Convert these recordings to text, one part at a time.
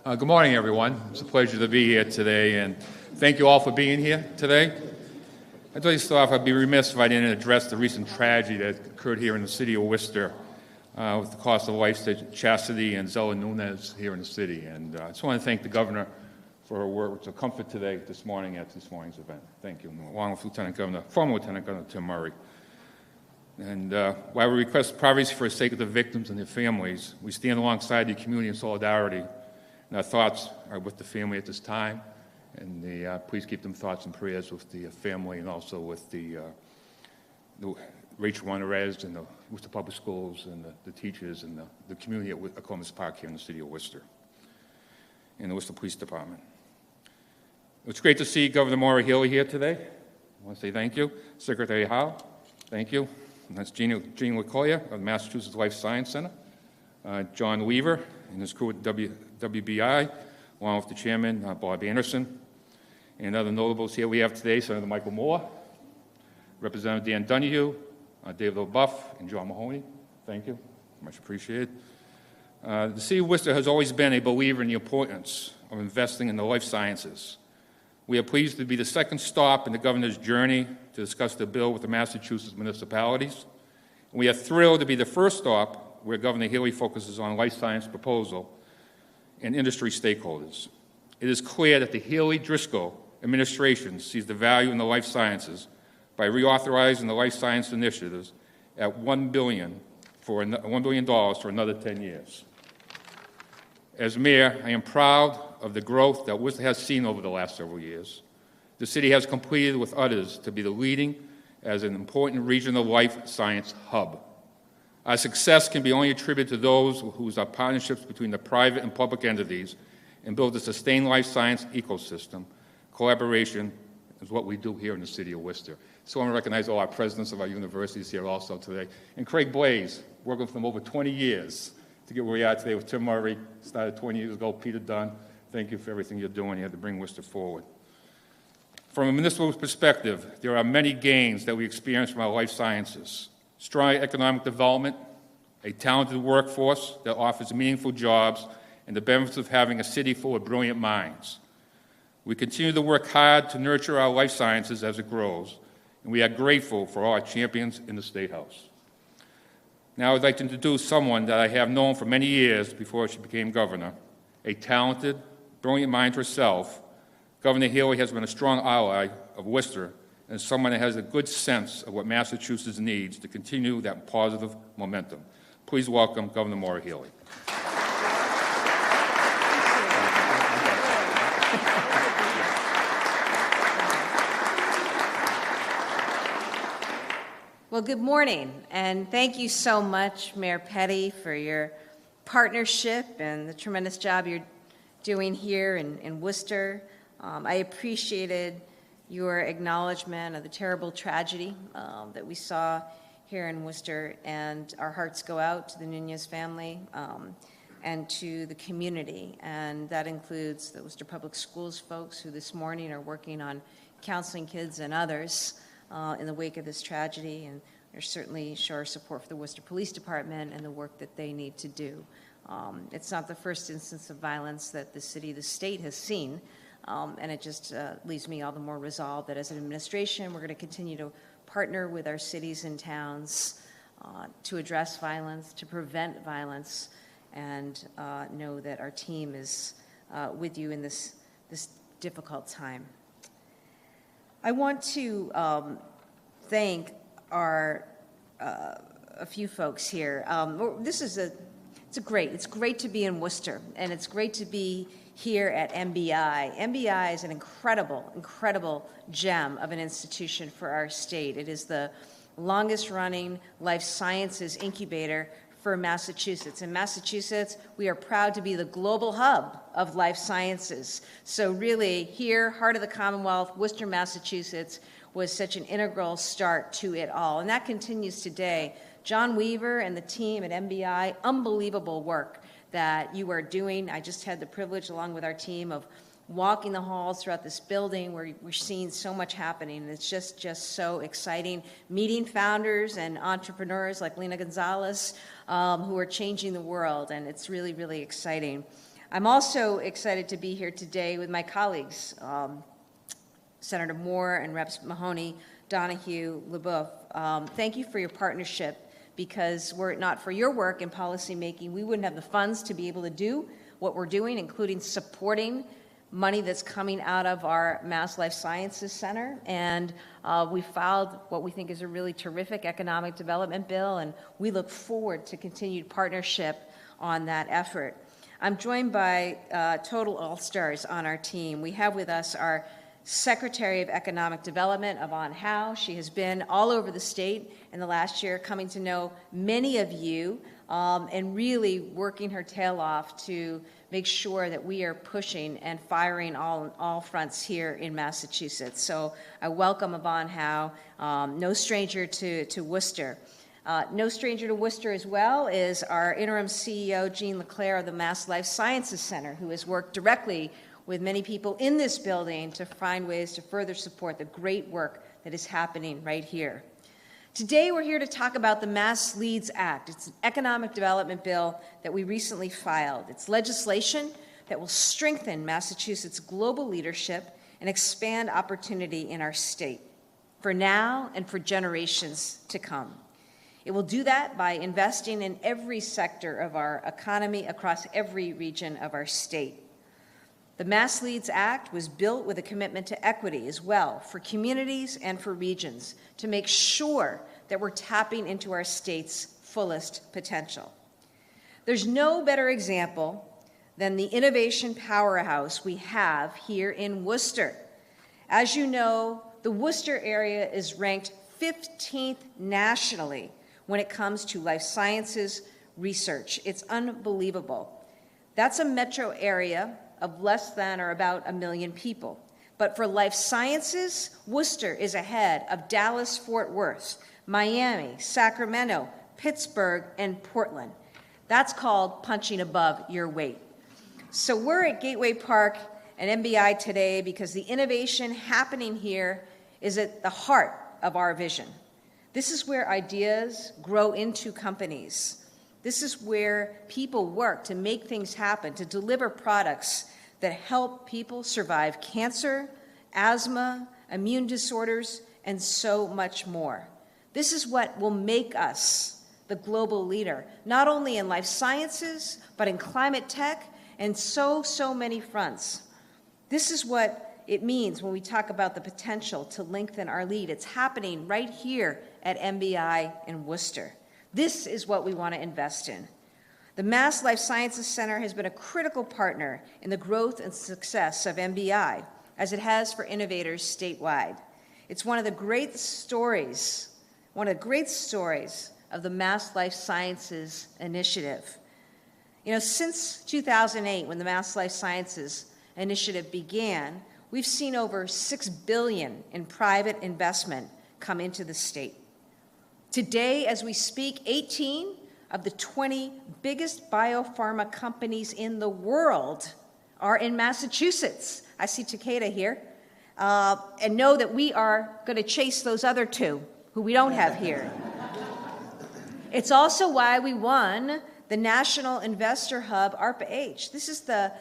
Good morning, everyone. It's a pleasure to be here today, and thank you all for being here today. I'd like to start off, I'd be remiss if I didn't address the recent tragedy that occurred here in the city of Worcester with the cost of life to Chastity and Zella Nunez here in the city. And I just want to thank the governor for her words of comfort today, this morning, at this morning's event. Thank you. Along with former Lieutenant Governor Tim Murray. And while we request privacy for the sake of the victims and their families, we stand alongside the community in solidarity, and our thoughts are with the family at this time. And please keep them thoughts and prayers with the family and also with the Rachel Ramirez and the Worcester Public Schools and the teachers and the community at Columbus Park here in the city of Worcester and the Worcester Police Department. It's great to see Governor Maura Healey here today. I want to say thank you. Secretary Howe, thank you. And that's Jeanne LeClair of the Massachusetts Life Science Center. John Weaver and his crew at WBI, along with the chairman, Bob Anderson. And other notables here we have today, Senator Michael Moore, Representative Dan Donahue, David LaBeouf, and John Mahoney. Thank you. Much appreciated. The city of Worcester has always been a believer in the importance of investing in the life sciences. We are pleased to be the second stop in the governor's journey to discuss the bill with the Massachusetts municipalities. And we are thrilled to be the first stop where Governor Healey focuses on life science proposal and industry stakeholders. It is clear that the Healey-Driscoll administration sees the value in the life sciences by reauthorizing the life science initiatives at $1 billion for another 10 years. As mayor, I am proud of the growth that Worcester has seen over the last several years. The city has completed with others to be the leading as an important regional life science hub. Our success can be only attributed to those whose are partnerships between the private and public entities and build a sustained life science ecosystem. Collaboration is what we do here in the city of Worcester. So I want to recognize all our presidents of our universities here also today. And Craig Blaze, working with them over 20 years to get where we are today with Tim Murray, started 20 years ago, Peter Dunn. Thank you for everything you're doing here to bring Worcester forward. From a municipal perspective, there are many gains that we experience from our life sciences. Strong economic development, a talented workforce that offers meaningful jobs, and the benefits of having a city full of brilliant minds. We continue to work hard to nurture our life sciences as it grows, and we are grateful for all our champions in the State House. Now I'd like to introduce someone that I have known for many years before she became governor, a talented, brilliant mind herself. Governor Healey has been a strong ally of Worcester and someone that has a good sense of what Massachusetts needs to continue that positive momentum. Please welcome Governor Maura Healey. Well, good morning, and thank you so much, Mayor Petty, for your partnership and the tremendous job you're doing here in Worcester. I appreciated your acknowledgement of the terrible tragedy that we saw here in Worcester, and our hearts go out to the Nunez family and to the community, and that includes the Worcester Public Schools folks who this morning are working on counseling kids and others in the wake of this tragedy, and we certainly show our support for the Worcester Police Department and the work that they need to do. It's not the first instance of violence that the city, the state has seen, and it just leaves me all the more resolved that as an administration, we're going to continue to partner with our cities and towns to address violence, to prevent violence, and know that our team is with you in this difficult time. I want to thank our a few folks here. It's great to be in Worcester, and it's great to be here at MBI. MBI is an incredible gem of an institution for our state. It is the longest running life sciences incubator for Massachusetts. In Massachusetts, we are proud to be the global hub of life sciences. So really, here, heart of the Commonwealth, Worcester, Massachusetts, was such an integral start to it all. And that continues today. John Weaver and the team at MBI, unbelievable work that you are doing. I just had the privilege, along with our team, of walking the halls throughout this building where we're seeing so much happening. And it's just so exciting. Meeting founders and entrepreneurs like Lena Gonzalez who are changing the world. And it's really, really exciting. I'm also excited to be here today with my colleagues, Senator Moore and Reps Mahoney, Donahue, LeBeouf. Thank you for your partnership, because were it not for your work in policymaking, we wouldn't have the funds to be able to do what we're doing, including supporting money that's coming out of our Mass Life Sciences Center. And we filed what we think is a really terrific economic development bill, and we look forward to continued partnership on that effort. I'm joined by total all-stars on our team. We have with us our Secretary of Economic Development, Yvonne Howe. She has been all over the state in the last year, coming to know many of you and really working her tail off to make sure that we are pushing and firing on all fronts here in Massachusetts. So I welcome Yvonne Howe, no stranger to Worcester. No stranger to Worcester as well is our interim CEO, Jeanne LeClair of the Mass Life Sciences Center, who has worked directly with many people in this building to find ways to further support the great work that is happening right here. Today, we're here to talk about the Mass Leads Act. It's an economic development bill that we recently filed. It's legislation that will strengthen Massachusetts' global leadership and expand opportunity in our state for now and for generations to come. It will do that by investing in every sector of our economy across every region of our state. The Mass Leads Act was built with a commitment to equity as well for communities and for regions to make sure that we're tapping into our state's fullest potential. There's no better example than the innovation powerhouse we have here in Worcester. As you know, the Worcester area is ranked 15th nationally when it comes to life sciences research. It's unbelievable. That's a metro area of less than or about 1 million people. But for life sciences, Worcester is ahead of Dallas, Fort Worth, Miami, Sacramento, Pittsburgh, and Portland. That's called punching above your weight. So we're at Gateway Park and MBI today because the innovation happening here is at the heart of our vision. This is where ideas grow into companies. This is where people work to make things happen, to deliver products that help people survive cancer, asthma, immune disorders, and so much more. This is what will make us the global leader, not only in life sciences, but in climate tech and so many fronts. This is what it means when we talk about the potential to lengthen our lead. It's happening right here at MBI in Worcester. This is what we want to invest in. The Mass Life Sciences Center has been a critical partner in the growth and success of MBI, as it has for innovators statewide. It's one of the great stories of the Mass Life Sciences Initiative. You know, since 2008, when the Mass Life Sciences Initiative began, we've seen over $6 billion in private investment come into the state. Today, as we speak, 18 of the 20 biggest biopharma companies in the world are in Massachusetts. I see Takeda here. And know that we are going to chase those other two who we don't have here. It's also why we won the National Investor Hub ARPA-H. This is the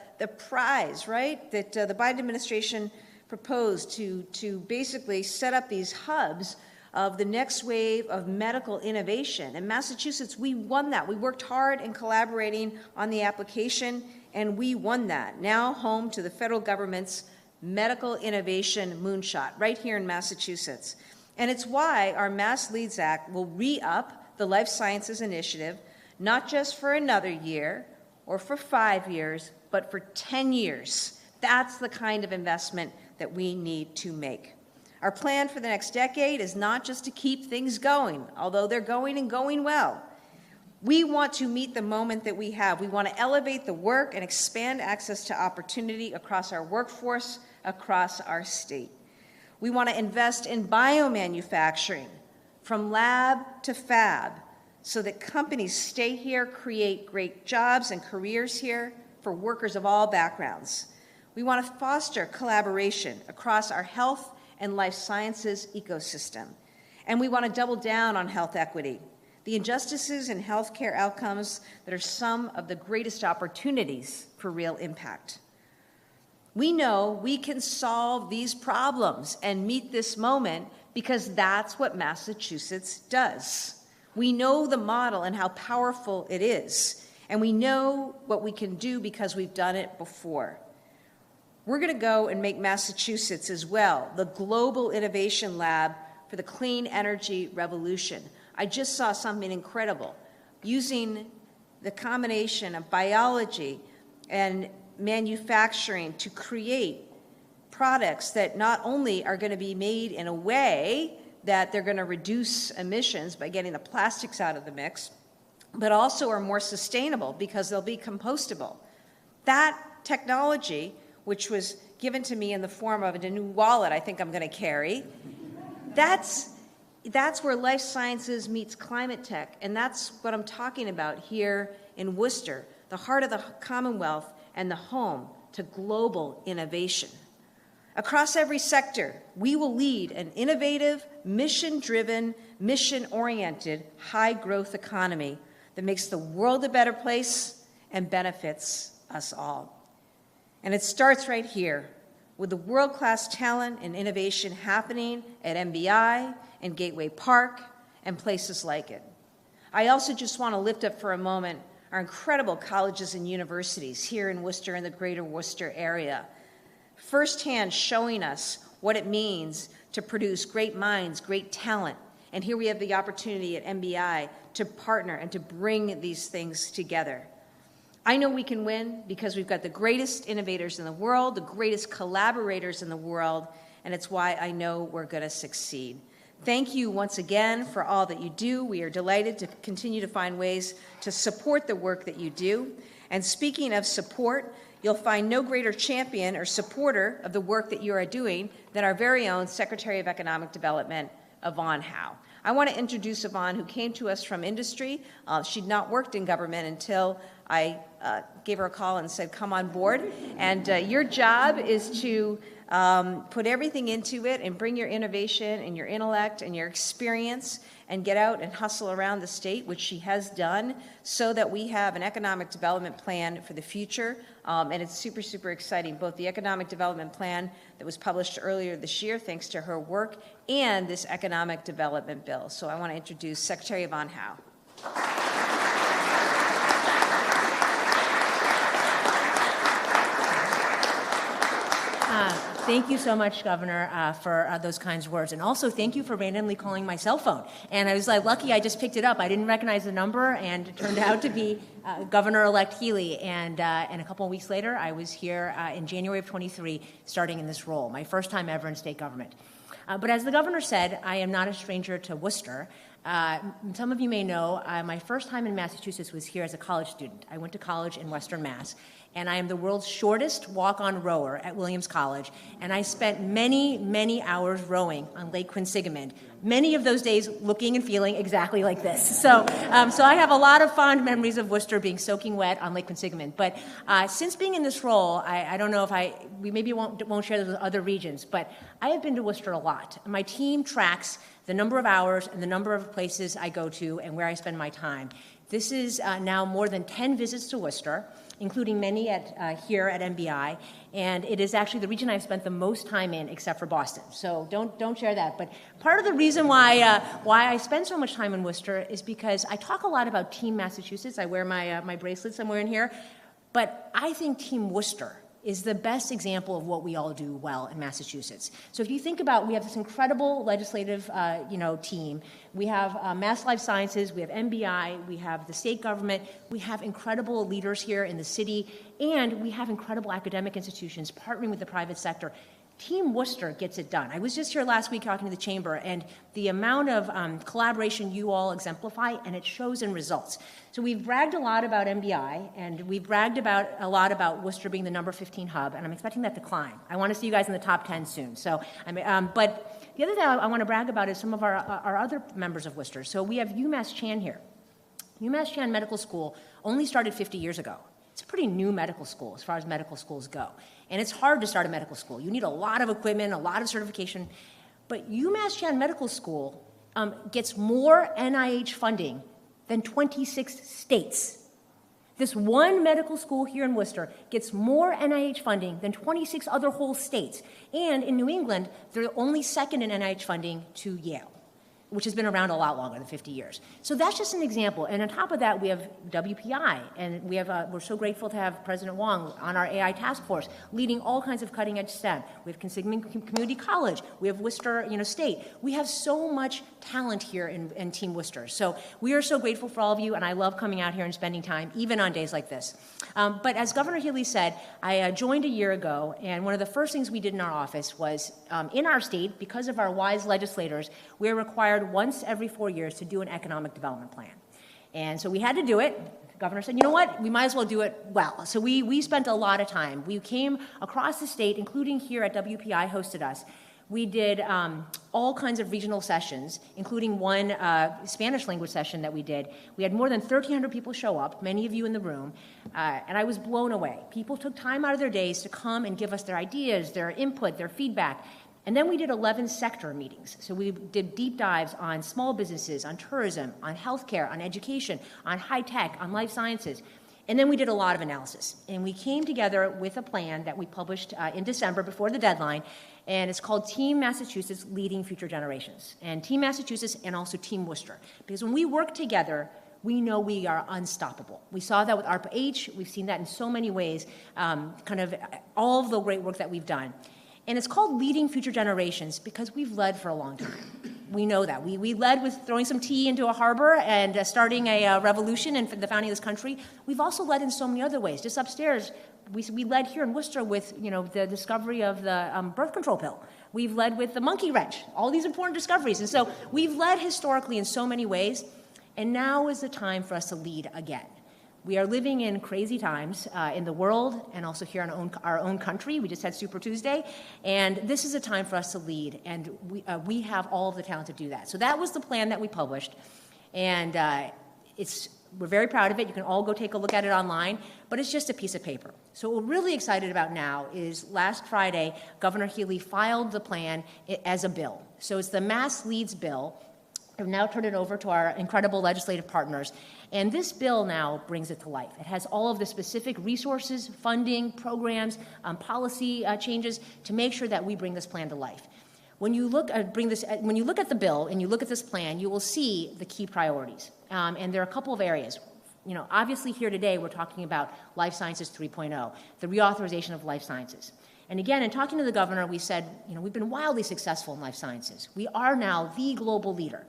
prize, right, that the Biden administration proposed to basically set up these hubs of the next wave of medical innovation. In Massachusetts, we won that. We worked hard in collaborating on the application, and we won that. Now home to the federal government's medical innovation moonshot right here in Massachusetts. And it's why our Mass Leads Act will re-up the Life Sciences Initiative, not just for another year or for 5 years, but for 10 years. That's the kind of investment that we need to make. Our plan for the next decade is not just to keep things going, although they're going and going well. We want to meet the moment that we have. We want to elevate the work and expand access to opportunity across our workforce, across our state. We want to invest in biomanufacturing, from lab to fab, so that companies stay here, create great jobs and careers here for workers of all backgrounds. We want to foster collaboration across our health and life sciences ecosystem. And we want to double down on health equity. the injustices in healthcare outcomes that are some of the greatest opportunities for real impact. We know we can solve these problems and meet this moment because that's what Massachusetts does. We know the model and how powerful it is, and we know what we can do because we've done it before. We're going to go and make Massachusetts as well the global innovation lab for the clean energy revolution. I just saw something incredible, using the combination of biology and manufacturing to create products that not only are going to be made in a way that they're going to reduce emissions by getting the plastics out of the mix, but also are more sustainable because they'll be compostable. That technology, which was given to me in the form of a new wallet I think I'm going to carry, that's where life sciences meets climate tech, and that's what I'm talking about here in Worcester, the heart of the Commonwealth and the home to global innovation. Across every sector, we will lead an innovative, mission-driven, mission-oriented, high-growth economy that makes the world a better place and benefits us all. And it starts right here with the world-class talent and innovation happening at MBI and Gateway Park and places like it. I also just want to lift up for a moment our incredible colleges and universities here in Worcester and the greater Worcester area, firsthand showing us what it means to produce great minds, great talent. And here we have the opportunity at MBI to partner and to bring these things together. I know we can win because we've got the greatest innovators in the world, the greatest collaborators in the world, and it's why I know we're going to succeed. Thank you once again for all that you do. We are delighted to continue to find ways to support the work that you do. And speaking of support, you'll find no greater champion or supporter of the work that you are doing than our very own Secretary of Economic Development, Yvonne Howe. I want to introduce Yvonne, who came to us from industry. She'd not worked in government until I gave her a call and said, come on board. And your job is to put everything into it and bring your innovation and your intellect and your experience and get out and hustle around the state, which she has done, so that we have an economic development plan for the future. And it's super, super exciting, both the economic development plan that was published earlier this year, thanks to her work, and this economic development bill. So I want to introduce Secretary Yvonne Howe. Thank you so much, Governor, for those kind words. And also, thank you for randomly calling my cell phone. And I was lucky I just picked it up. I didn't recognize the number, and it turned out to be Governor-elect Healey. And a couple of weeks later, I was here in January of 23, starting in this role, my first time ever in state government. But as the governor said, I am not a stranger to Worcester. Some of you may know, my first time in Massachusetts was here as a college student. I went to college in Western Mass, and I am the world's shortest walk-on rower at Williams College, and I spent many, many hours rowing on Lake Quinsigamond, many of those days looking and feeling exactly like this. So I have a lot of fond memories of Worcester being soaking wet on Lake Quinsigamond. But since being in this role, I don't know if we maybe won't share this with other regions, but I have been to Worcester a lot. My team tracks the number of hours and the number of places I go to and where I spend my time. This is now more than 10 visits to Worcester, including many here at MBI, and it is actually the region I've spent the most time in, except for Boston. So don't share that. But part of the reason why I spend so much time in Worcester is because I talk a lot about Team Massachusetts. I wear my bracelets somewhere in here, but I think Team Worcester is the best example of what we all do well in Massachusetts. So if you think about, we have this incredible legislative team. We have Mass Life Sciences, we have MBI, we have the state government, we have incredible leaders here in the city, and we have incredible academic institutions partnering with the private sector. Team Worcester gets it done. I was just here last week talking to the chamber, and the amount of collaboration you all exemplify, and it shows in results. So we've bragged a lot about MBI, and we've bragged a lot about Worcester being the number 15 hub, and I'm expecting that to climb. I want to see you guys in the top 10 soon. So, but the other thing I want to brag about is some of our other members of Worcester. So we have UMass Chan here. UMass Chan Medical School only started 50 years ago. It's a pretty new medical school as far as medical schools go. And it's hard to start a medical school. You need a lot of equipment, a lot of certification. But UMass Chan Medical School gets more NIH funding than 26 states. This one medical school here in Worcester gets more NIH funding than 26 other whole states. And in New England, they're only second in NIH funding to Yale, which has been around a lot longer than 50 years. So that's just an example. And on top of that, we have WPI, and we're so grateful to have President Wong on our AI task force, leading all kinds of cutting-edge STEM. We have Consignon Community College. We have Worcester, State. We have so much talent here in Team Worcester. So we are so grateful for all of you, and I love coming out here and spending time, even on days like this. But as Governor Healey said, I joined a year ago, and one of the first things we did in our office was, in our state, because of our wise legislators, we're required once every 4 years to do an economic development plan. And so we had to do it. The governor said, you know what, we might as well do it well. So we spent a lot of time. We came across the state, including here at WPI hosted us. We did all kinds of regional sessions, including one Spanish language session that we did. We had more than 1,300 people show up, many of you in the room, and I was blown away. People took time out of their days to come and give us their ideas, their input, their feedback. And then we did 11 sector meetings. So we did deep dives on small businesses, on tourism, on healthcare, on education, on high tech, on life sciences. And then we did a lot of analysis. And we came together with a plan that we published in December before the deadline. And it's called Team Massachusetts Leading Future Generations. And Team Massachusetts and also Team Worcester. Because when we work together, we know we are unstoppable. We saw that with ARPA-H. We've seen that in so many ways, kind of all of the great work that we've done. And it's called Leading Future Generations because we've led for a long time. We know that. We led with throwing some tea into a harbor and starting a revolution and the founding of this country. We've also led in so many other ways. Just upstairs, we led here in Worcester with the discovery of the birth control pill. We've led with the monkey wrench, all these important discoveries. And so we've led historically in so many ways, and now is the time for us to lead again. We are living in crazy times in the world and also here in our own country. We just had Super Tuesday, and this is a time for us to lead, and we have all of the talent to do that. So that was the plan that we published, and we're very proud of it. You can all go take a look at it online, but it's just a piece of paper. So what we're really excited about now is last Friday, Governor Healey filed the plan as a bill. So it's the Mass Leads bill. I've now turned it over to our incredible legislative partners. And this bill now brings it to life. It has all of the specific resources, funding, programs, policy changes to make sure that we bring this plan to life. When you look at the bill and you look at this plan, you will see the key priorities. And there are a couple of areas. Obviously here today we're talking about Life Sciences 3.0, the reauthorization of life sciences. And again, in talking to the governor, we said, we've been wildly successful in life sciences. We are now the global leader.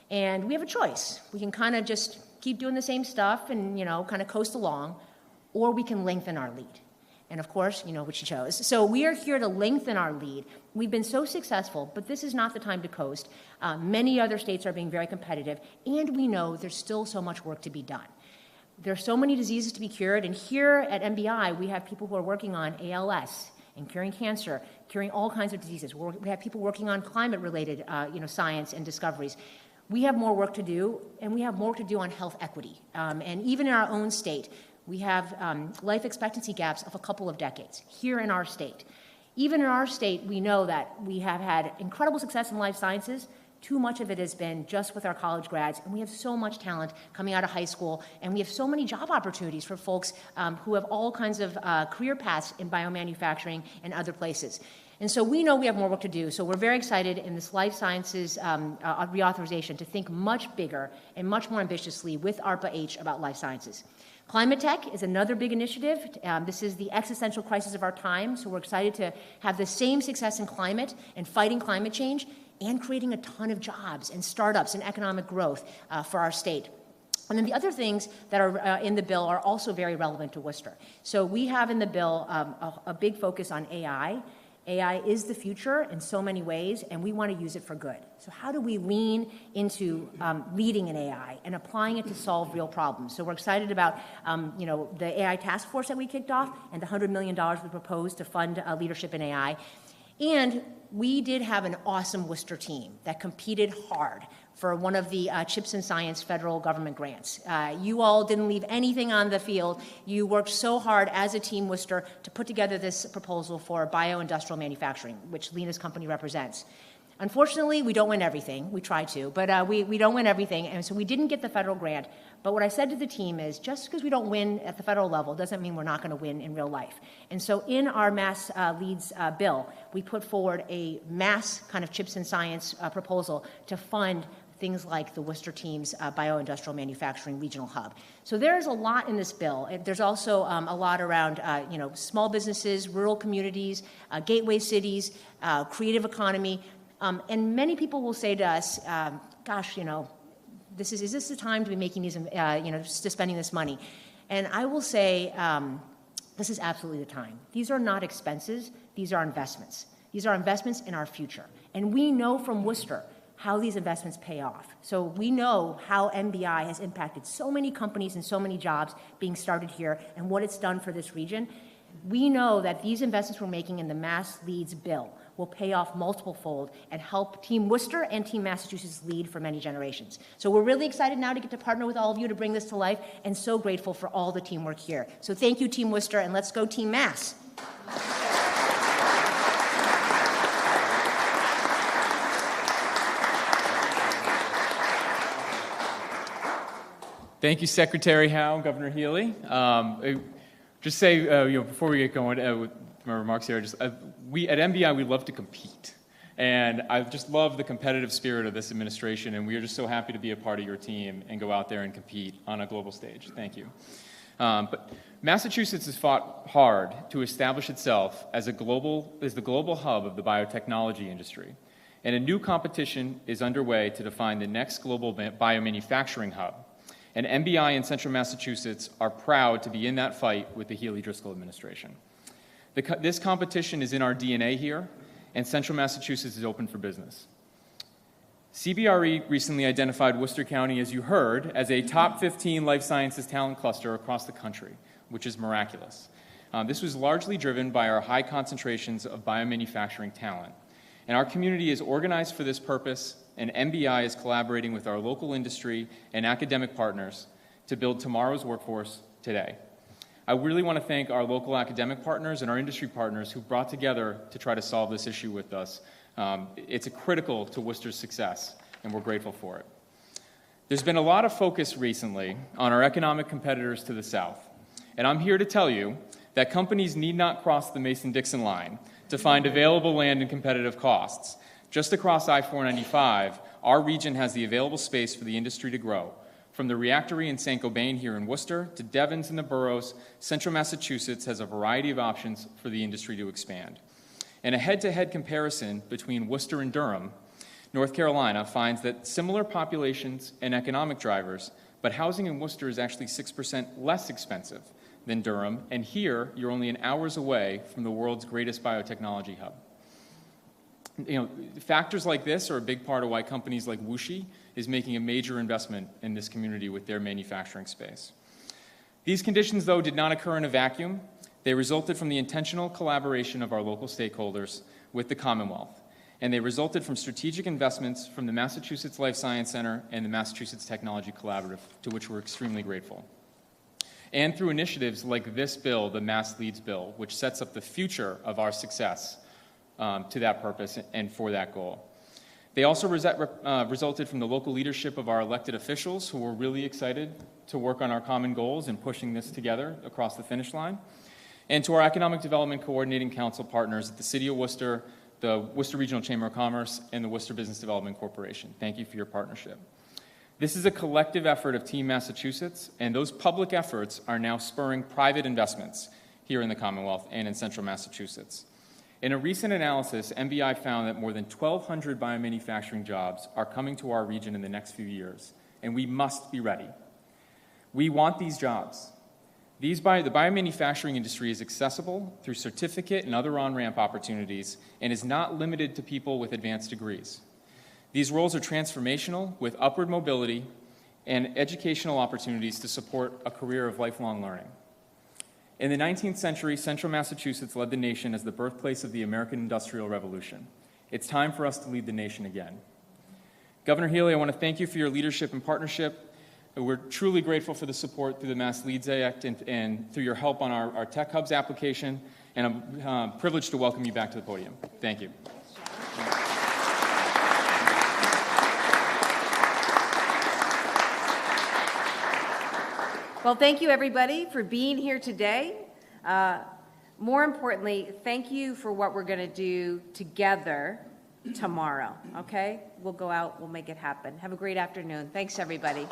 And we have a choice. We can kind of just keep doing the same stuff and, kind of coast along, or we can lengthen our lead. And of course, which you chose. So we are here to lengthen our lead. We've been so successful, but this is not the time to coast. Many other states are being very competitive, and we know there's still so much work to be done. There are so many diseases to be cured, and here at MBI, we have people who are working on ALS and curing cancer, curing all kinds of diseases. We have people working on climate-related, science and discoveries. We have more work to do, and we have more to do on health equity. And even in our own state, we have life expectancy gaps of a couple of decades here in our state. Even in our state, we know that we have had incredible success in life sciences. Too much of it has been just with our college grads, and we have so much talent coming out of high school, and we have so many job opportunities for folks who have all kinds of career paths in biomanufacturing and other places. And so we know we have more work to do, so we're very excited in this life sciences reauthorization to think much bigger and much more ambitiously with ARPA-H about life sciences. Climate tech is another big initiative. This is the existential crisis of our time, so we're excited to have the same success in climate and fighting climate change and creating a ton of jobs and startups and economic growth for our state. And then the other things that are in the bill are also very relevant to Worcester. So we have in the bill a big focus on AI. AI is the future in so many ways, and we want to use it for good. So how do we lean into leading in AI and applying it to solve real problems? So we're excited about the AI task force that we kicked off and the $100 million we proposed to fund leadership in AI. And we did have an awesome Worcester team that competed hard for one of the CHIPS and Science federal government grants. You all didn't leave anything on the field. You worked so hard as a team Worcester to put together this proposal for bioindustrial manufacturing, which Lena's company represents. Unfortunately, we don't win everything. We try to, but we don't win everything, and so we didn't get the federal grant. But what I said to the team is, just because we don't win at the federal level doesn't mean we're not going to win in real life. And so in our Mass Leads bill, we put forward a mass kind of CHIPS and science proposal to fund things like the Worcester team's bioindustrial manufacturing regional hub. So there's a lot in this bill. There's also a lot around small businesses, rural communities, gateway cities, creative economy. And many people will say to us, gosh, is this the time to be making these, to spending this money? And I will say, this is absolutely the time. These are not expenses, these are investments. These are investments in our future. And we know from Worcester how these investments pay off. So we know how MBI has impacted so many companies and so many jobs being started here and what it's done for this region. We know that these investments we're making in the Mass Leads bill will pay off multiple fold and help Team Worcester and Team Massachusetts lead for many generations. So we're really excited now to get to partner with all of you to bring this to life, and so grateful for all the teamwork here. So thank you, Team Worcester, and let's go Team Mass. Thank you, Secretary Howe, Governor Healey. Just say, before we get going with my remarks here, we at MBI, we love to compete. And I just love the competitive spirit of this administration, and we are just so happy to be a part of your team and go out there and compete on a global stage. Thank you. But Massachusetts has fought hard to establish itself as the global hub of the biotechnology industry. And a new competition is underway to define the next global biomanufacturing hub. And MBI in Central Massachusetts are proud to be in that fight with the Healey-Driscoll administration. This competition is in our DNA here, and Central Massachusetts is open for business. CBRE recently identified Worcester County, as you heard, as a top 15 life sciences talent cluster across the country, which is miraculous. This was largely driven by our high concentrations of biomanufacturing talent. And our community is organized for this purpose, and MBI is collaborating with our local industry and academic partners to build tomorrow's workforce today. I really want to thank our local academic partners and our industry partners who brought together to try to solve this issue with us. It's critical to Worcester's success, and we're grateful for it. There's been a lot of focus recently on our economic competitors to the south, and I'm here to tell you that companies need not cross the Mason-Dixon line to find available land and competitive costs. Just across I-495, our region has the available space for the industry to grow. From the reactory in St. Gobain here in Worcester to Devens in the boroughs, Central Massachusetts has a variety of options for the industry to expand. And a head-to-head comparison between Worcester and Durham, North Carolina, finds that similar populations and economic drivers, but housing in Worcester is actually 6% less expensive than Durham, and here you're only an hours away from the world's greatest biotechnology hub. Factors like this are a big part of why companies like WuXi is making a major investment in this community with their manufacturing space. These conditions, though, did not occur in a vacuum. They resulted from the intentional collaboration of our local stakeholders with the Commonwealth, and they resulted from strategic investments from the Massachusetts Life Science Center and the Massachusetts Technology Collaborative, to which we're extremely grateful. And through initiatives like this bill, the Mass Leads bill, which sets up the future of our success to that purpose and for that goal. They also resulted from the local leadership of our elected officials, who were really excited to work on our common goals and pushing this together across the finish line, and to our Economic Development Coordinating Council partners at the City of Worcester, the Worcester Regional Chamber of Commerce, and the Worcester Business Development Corporation. Thank you for your partnership. This is a collective effort of Team Massachusetts, and those public efforts are now spurring private investments here in the Commonwealth and in Central Massachusetts. In a recent analysis, MBI found that more than 1,200 biomanufacturing jobs are coming to our region in the next few years, and we must be ready. We want these jobs. The biomanufacturing industry is accessible through certificate and other on-ramp opportunities and is not limited to people with advanced degrees. These roles are transformational with upward mobility and educational opportunities to support a career of lifelong learning. In the 19th century, Central Massachusetts led the nation as the birthplace of the American Industrial Revolution. It's time for us to lead the nation again. Governor Healey, I want to thank you for your leadership and partnership. We're truly grateful for the support through the Mass Leads Act and through your help on our Tech Hubs application, and I'm privileged to welcome you back to the podium. Thank you. Well, thank you, everybody, for being here today. More importantly, thank you for what we're going to do together tomorrow, okay? We'll go out, we'll make it happen. Have a great afternoon. Thanks, everybody.